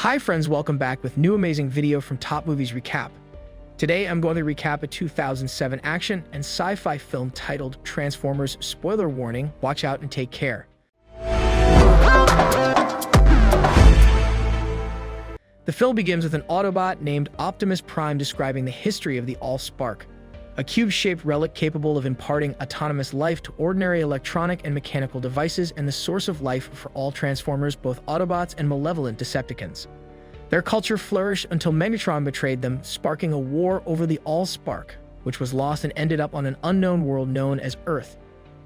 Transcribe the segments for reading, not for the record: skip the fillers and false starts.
Hi friends, welcome back with new amazing video from Top Movies Recap. Today I'm going to recap a 2007 action and sci-fi film titled Transformers. Spoiler warning, watch out and take care. The film begins with an Autobot named Optimus Prime describing the history of the All-Spark, a cube-shaped relic capable of imparting autonomous life to ordinary electronic and mechanical devices and the source of life for all Transformers, both Autobots and malevolent Decepticons. Their culture flourished until Megatron betrayed them, sparking a war over the All-Spark, which was lost and ended up on an unknown world known as Earth.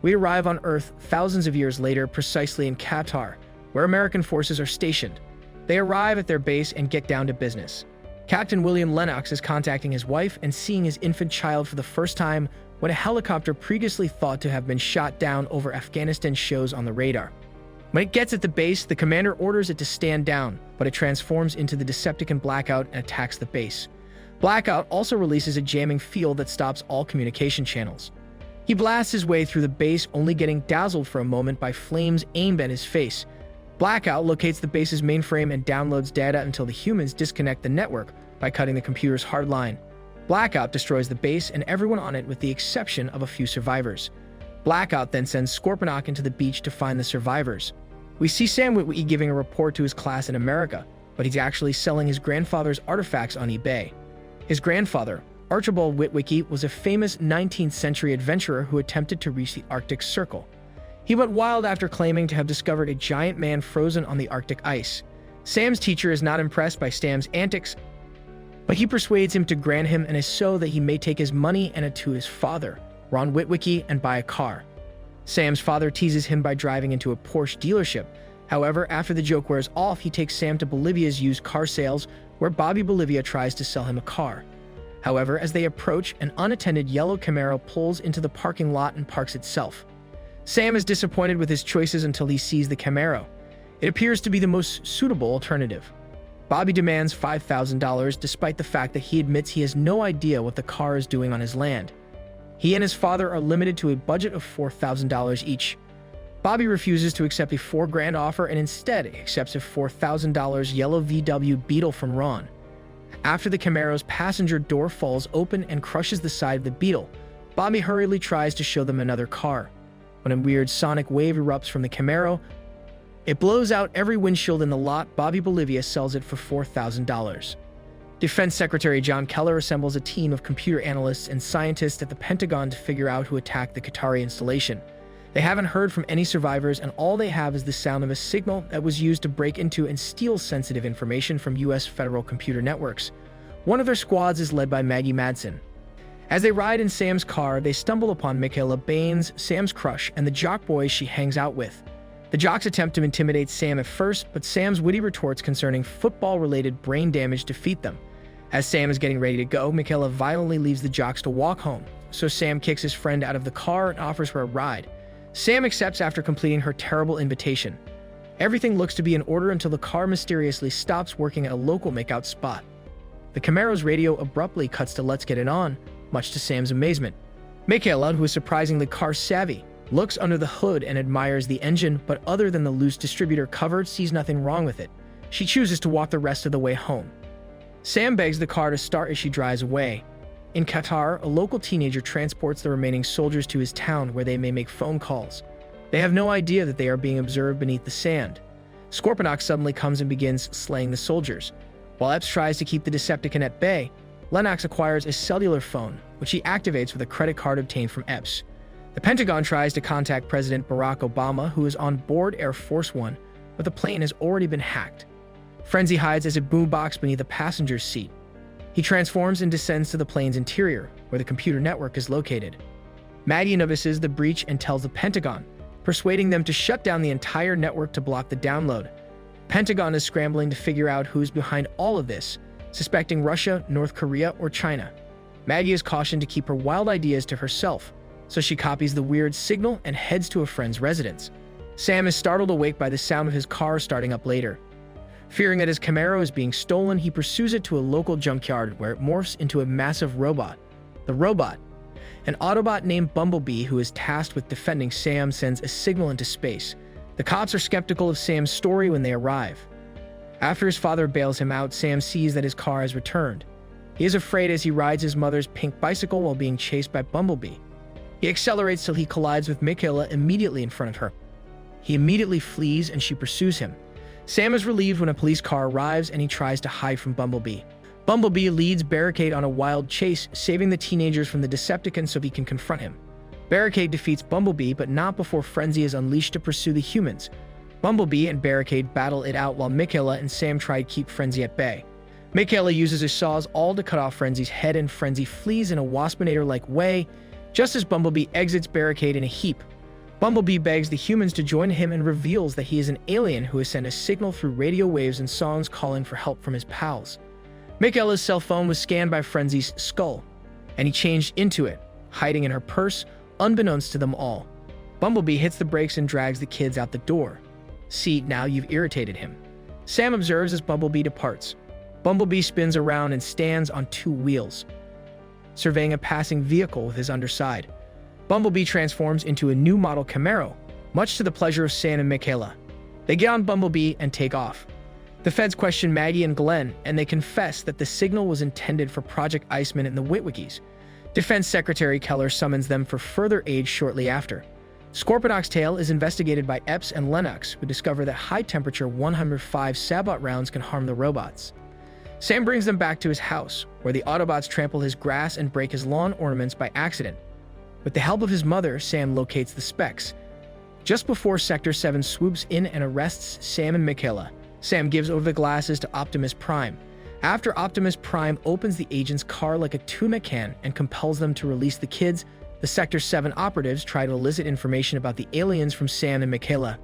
We arrive on Earth thousands of years later, precisely in Qatar, where American forces are stationed. They arrive at their base and get down to business. Captain William Lennox is contacting his wife and seeing his infant child for the first time when a helicopter previously thought to have been shot down over Afghanistan shows on the radar. When it gets at the base, the commander orders it to stand down, but it transforms into the Decepticon Blackout and attacks the base. Blackout also releases a jamming field that stops all communication channels. He blasts his way through the base, only getting dazzled for a moment by flames aimed at his face. Blackout locates the base's mainframe and downloads data until the humans disconnect the network by cutting the computer's hard line. Blackout destroys the base and everyone on it with the exception of a few survivors. Blackout then sends Scorponok into the beach to find the survivors. We see Sam Witwicky giving a report to his class in America, but he's actually selling his grandfather's artifacts on eBay. His grandfather, Archibald Witwicky, was a famous 19th century adventurer who attempted to reach the Arctic Circle. He went wild after claiming to have discovered a giant man frozen on the Arctic ice. Sam's teacher is not impressed by Sam's antics, but he persuades him to grant him and is so that he may take his money and it to his father, Ron Witwicky, and buy a car. Sam's father teases him by driving into a Porsche dealership. However, after the joke wears off, he takes Sam to Bolivia's used car sales, where Bobby Bolivia tries to sell him a car. However, as they approach, an unattended yellow Camaro pulls into the parking lot and parks itself. Sam is disappointed with his choices until he sees the Camaro. It appears to be the most suitable alternative. Bobby demands $5,000 despite the fact that he admits he has no idea what the car is doing on his land. He and his father are limited to a budget of $4,000 each. Bobby refuses to accept a $4,000 offer and instead accepts a $4,000 yellow VW Beetle from Ron. After the Camaro's passenger door falls open and crushes the side of the Beetle, Bobby hurriedly tries to show them another car. When a weird sonic wave erupts from the Camaro, it blows out every windshield in the lot. Bobby Bolivia sells it for $4,000. Defense Secretary John Keller assembles a team of computer analysts and scientists at the Pentagon to figure out who attacked the Qatari installation. They haven't heard from any survivors, and all they have is the sound of a signal that was used to break into and steal sensitive information from U.S. federal computer networks. One of their squads is led by Maggie Madsen. As they ride in Sam's car, they stumble upon Michaela Baines, Sam's crush, and the jock boys she hangs out with. The jocks attempt to intimidate Sam at first, but Sam's witty retorts concerning football-related brain damage defeat them. As Sam is getting ready to go, Michaela violently leaves the jocks to walk home, so Sam kicks his friend out of the car and offers her a ride. Sam accepts after completing her terrible invitation. Everything looks to be in order until the car mysteriously stops working at a local makeout spot. The Camaro's radio abruptly cuts to "Let's Get It On," much to Sam's amazement. Michaela, who is surprisingly car-savvy, looks under the hood and admires the engine, but other than the loose distributor cover, sees nothing wrong with it. She chooses to walk the rest of the way home. Sam begs the car to start as she drives away. In Qatar, a local teenager transports the remaining soldiers to his town where they may make phone calls. They have no idea that they are being observed beneath the sand. Scorponok suddenly comes and begins slaying the soldiers. While Epps tries to keep the Decepticon at bay, Lennox acquires a cellular phone, which he activates with a credit card obtained from Epps. The Pentagon tries to contact President Barack Obama, who is on board Air Force One, but the plane has already been hacked. Frenzy hides as a boombox beneath the passenger's seat. He transforms and descends to the plane's interior, where the computer network is located. Maddie notices the breach and tells the Pentagon, persuading them to shut down the entire network to block the download. Pentagon is scrambling to figure out who's behind all of this, suspecting Russia, North Korea, or China. Maggie is cautioned to keep her wild ideas to herself, so she copies the weird signal and heads to a friend's residence. Sam is startled awake by the sound of his car starting up later. Fearing that his Camaro is being stolen, he pursues it to a local junkyard where it morphs into a massive robot. The robot, an Autobot named Bumblebee who is tasked with defending Sam, sends a signal into space. The cops are skeptical of Sam's story when they arrive. After his father bails him out, Sam sees that his car has returned. He is afraid as he rides his mother's pink bicycle while being chased by Bumblebee. He accelerates till he collides with Mikaela immediately in front of her. He immediately flees and she pursues him. Sam is relieved when a police car arrives and he tries to hide from Bumblebee. Bumblebee leads Barricade on a wild chase, saving the teenagers from the Decepticons so he can confront him. Barricade defeats Bumblebee, but not before Frenzy is unleashed to pursue the humans. Bumblebee and Barricade battle it out while Mikaela and Sam try to keep Frenzy at bay. Mikaela uses her saws all to cut off Frenzy's head and Frenzy flees in a Waspinator-like way, just as Bumblebee exits Barricade in a heap. Bumblebee begs the humans to join him and reveals that he is an alien who has sent a signal through radio waves and songs calling for help from his pals. Mikaela's cell phone was scanned by Frenzy's skull, and he changed into it, hiding in her purse, unbeknownst to them all. Bumblebee hits the brakes and drags the kids out the door. See, now you've irritated him. Sam observes as Bumblebee departs. Bumblebee spins around and stands on two wheels, surveying a passing vehicle with his underside. Bumblebee transforms into a new model Camaro, much to the pleasure of Sam and Mikaela. They get on Bumblebee and take off. The feds question Maggie and Glenn, and they confess that the signal was intended for Project Iceman and the Witwickies. Defense Secretary Keller summons them for further aid shortly after. Scorponok's tale is investigated by Epps and Lennox, who discover that high-temperature 105 Sabot rounds can harm the robots. Sam brings them back to his house, where the Autobots trample his grass and break his lawn ornaments by accident. With the help of his mother, Sam locates the Specs. Just before Sector 7 swoops in and arrests Sam and Mikaela, Sam gives over the glasses to Optimus Prime. After Optimus Prime opens the agent's car like a tuna can and compels them to release the kids, the Sector 7 operatives try to elicit information about the aliens from Sam and Mikaela.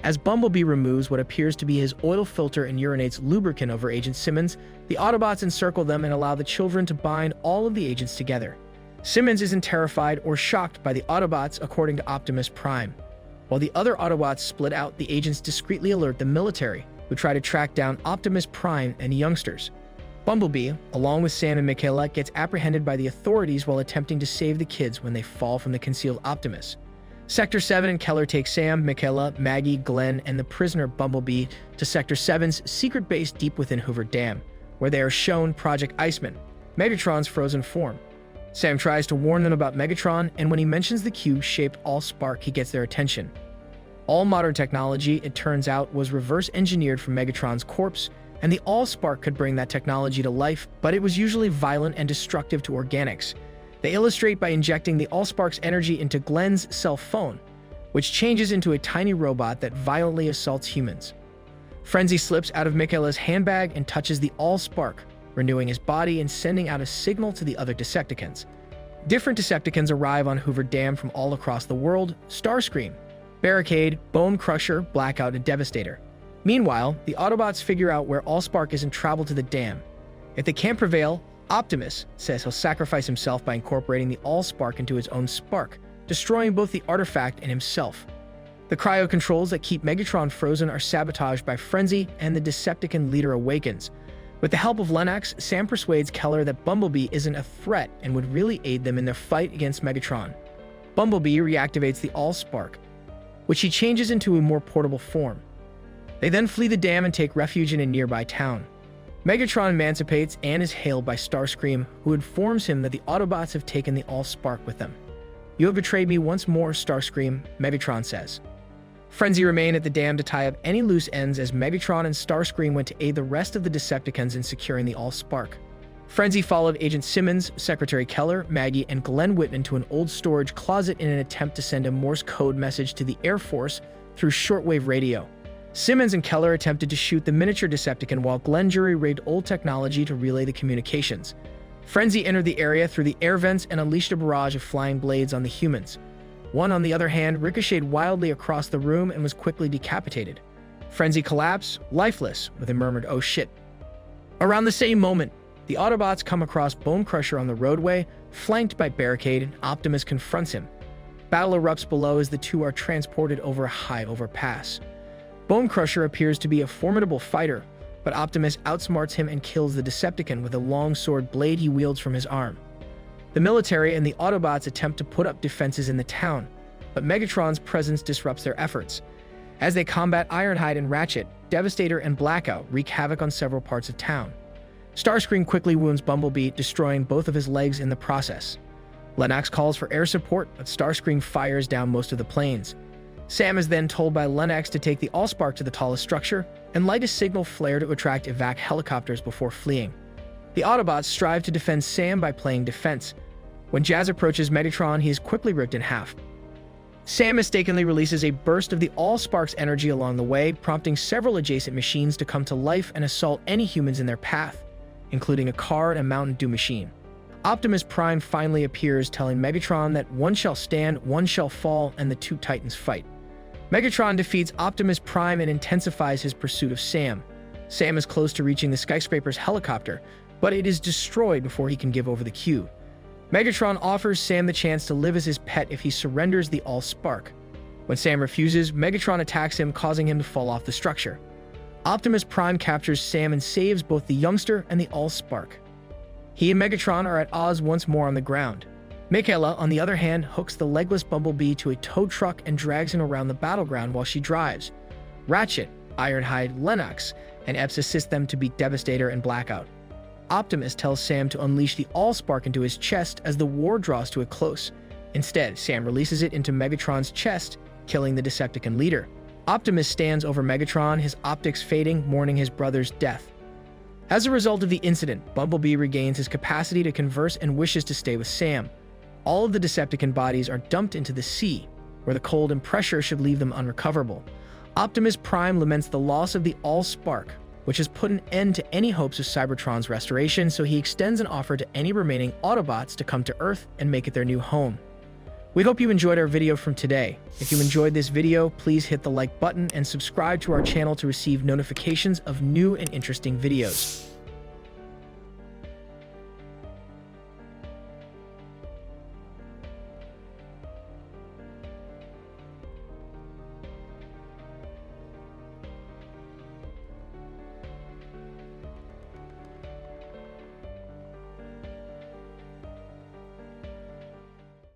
As Bumblebee removes what appears to be his oil filter and urinates lubricant over Agent Simmons, the Autobots encircle them and allow the children to bind all of the agents together. Simmons isn't terrified or shocked by the Autobots, according to Optimus Prime. While the other Autobots split out, the agents discreetly alert the military, who try to track down Optimus Prime and youngsters. Bumblebee, along with Sam and Mikaela, gets apprehended by the authorities while attempting to save the kids when they fall from the concealed Optimus. Sector 7 and Keller take Sam, Mikaela, Maggie, Glenn, and the prisoner Bumblebee to Sector 7's secret base deep within Hoover Dam, where they are shown Project Iceman, Megatron's frozen form. Sam tries to warn them about Megatron, and when he mentions the cube-shaped Allspark, he gets their attention. All modern technology, it turns out, was reverse-engineered from Megatron's corpse, and the Allspark could bring that technology to life, but it was usually violent and destructive to organics. They illustrate by injecting the Allspark's energy into Glenn's cell phone, which changes into a tiny robot that violently assaults humans. Frenzy slips out of Mikaela's handbag and touches the Allspark, renewing his body and sending out a signal to the other Decepticons. Different Decepticons arrive on Hoover Dam from all across the world: Starscream, Barricade, Bone Crusher, Blackout, and Devastator. Meanwhile, the Autobots figure out where Allspark is and travel to the dam. If they can't prevail, Optimus says he'll sacrifice himself by incorporating the Allspark into his own spark, destroying both the artifact and himself. The cryo controls that keep Megatron frozen are sabotaged by Frenzy, and the Decepticon leader awakens. With the help of Lennox, Sam persuades Keller that Bumblebee isn't a threat and would really aid them in their fight against Megatron. Bumblebee reactivates the Allspark, which he changes into a more portable form. They then flee the dam and take refuge in a nearby town. Megatron emancipates and is hailed by Starscream, who informs him that the Autobots have taken the Allspark with them. "You have betrayed me once more, Starscream," Megatron says. Frenzy remained at the dam to tie up any loose ends as Megatron and Starscream went to aid the rest of the Decepticons in securing the Allspark. Frenzy followed Agent Simmons, Secretary Keller, Maggie, and Glenn Whitman to an old storage closet in an attempt to send a Morse code message to the Air Force through shortwave radio. Simmons and Keller attempted to shoot the miniature Decepticon while Glenn jury-rigged old technology to relay the communications. Frenzy entered the area through the air vents and unleashed a barrage of flying blades on the humans. One, on the other hand, ricocheted wildly across the room and was quickly decapitated. Frenzy collapsed, lifeless, with a murmured, "Oh shit." Around the same moment, the Autobots come across Bone Crusher on the roadway, flanked by Barricade, and Optimus confronts him. Battle erupts below as the two are transported over a high overpass. Bone Crusher appears to be a formidable fighter, but Optimus outsmarts him and kills the Decepticon with a long sword blade he wields from his arm. The military and the Autobots attempt to put up defenses in the town, but Megatron's presence disrupts their efforts. As they combat Ironhide and Ratchet, Devastator and Blackout wreak havoc on several parts of town. Starscream quickly wounds Bumblebee, destroying both of his legs in the process. Lennox calls for air support, but Starscream fires down most of the planes. Sam is then told by Lennox to take the Allspark to the tallest structure and light a signal flare to attract evac helicopters before fleeing. The Autobots strive to defend Sam by playing defense. When Jazz approaches Megatron, he is quickly ripped in half. Sam mistakenly releases a burst of the Allspark's energy along the way, prompting several adjacent machines to come to life and assault any humans in their path, including a car and a Mountain Dew machine. Optimus Prime finally appears, telling Megatron that one shall stand, one shall fall, and the two Titans fight. Megatron defeats Optimus Prime and intensifies his pursuit of Sam. Sam is close to reaching the skyscraper's helicopter, but it is destroyed before he can give over the cube. Megatron offers Sam the chance to live as his pet if he surrenders the Allspark. When Sam refuses, Megatron attacks him, causing him to fall off the structure. Optimus Prime captures Sam and saves both the youngster and the Allspark. He and Megatron are at odds once more on the ground. Mikaela, on the other hand, hooks the legless Bumblebee to a tow truck and drags him around the battleground while she drives. Ratchet, Ironhide, Lennox, and Epps assist them to beat Devastator and Blackout. Optimus tells Sam to unleash the Allspark into his chest as the war draws to a close. Instead, Sam releases it into Megatron's chest, killing the Decepticon leader. Optimus stands over Megatron, his optics fading, mourning his brother's death. As a result of the incident, Bumblebee regains his capacity to converse and wishes to stay with Sam. All of the Decepticon bodies are dumped into the sea, where the cold and pressure should leave them unrecoverable. Optimus Prime laments the loss of the Allspark, which has put an end to any hopes of Cybertron's restoration, so he extends an offer to any remaining Autobots to come to Earth and make it their new home. We hope you enjoyed our video from today. If you enjoyed this video, please hit the like button and subscribe to our channel to receive notifications of new and interesting videos.